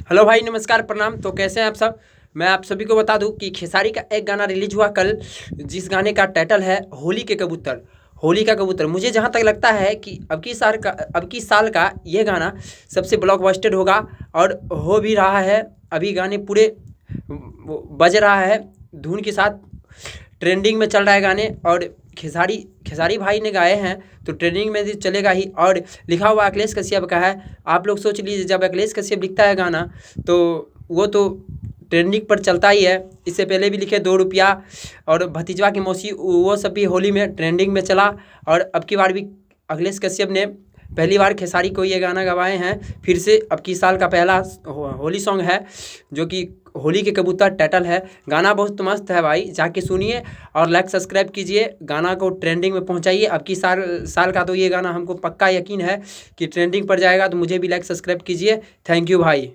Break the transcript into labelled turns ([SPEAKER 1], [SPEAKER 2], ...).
[SPEAKER 1] Hello भाई, नमस्कार, प्रणाम। तो कैसे हैं आप सब। मैं आप सभी को बता दूं कि खेसारी का एक गाना रिलीज हुआ कल, जिस गाने का टाइटल है होली के कबूतर। होली का कबूतर, मुझे जहां तक लगता है कि अब की साल का ये गाना सबसे ब्लॉकबस्टर होगा, और हो भी रहा है। अभी गाने पूरे बज रहा है धुन के साथ, ट्रेंडिंग में चल रहा है गाने। और खेसारी खेसारी भाई ने गाए हैं तो ट्रेंडिंग में भी चलेगा ही। और लिखा हुआ अखिलेश कश्यप का है। आप लोग सोच लीजिए, जब अखिलेश कश्यप लिखता है गाना तो वो तो ट्रेंडिंग पर चलता ही है। इससे पहले भी लिखे 2 रुपया, और भतीजवा की मौसी, वो सब भी होली में ट्रेंडिंग में चला। और अब की बार भी अखिलेश कश्यप ने पहली बार खेसारी को ये गाना गवाए हैं। फिर से अब की साल का पहला होली सॉन्ग है, जो कि होली के कबूतर टाइटल है। गाना बहुत मस्त है भाई, जाके सुनिए और लाइक सब्सक्राइब कीजिए। गाना को ट्रेंडिंग में पहुंचाइए। अब की साल साल का तो ये गाना हमको पक्का यकीन है कि ट्रेंडिंग पर जाएगा। तो मुझे भी लाइक सब्सक्राइब कीजिए। थैंक यू भाई।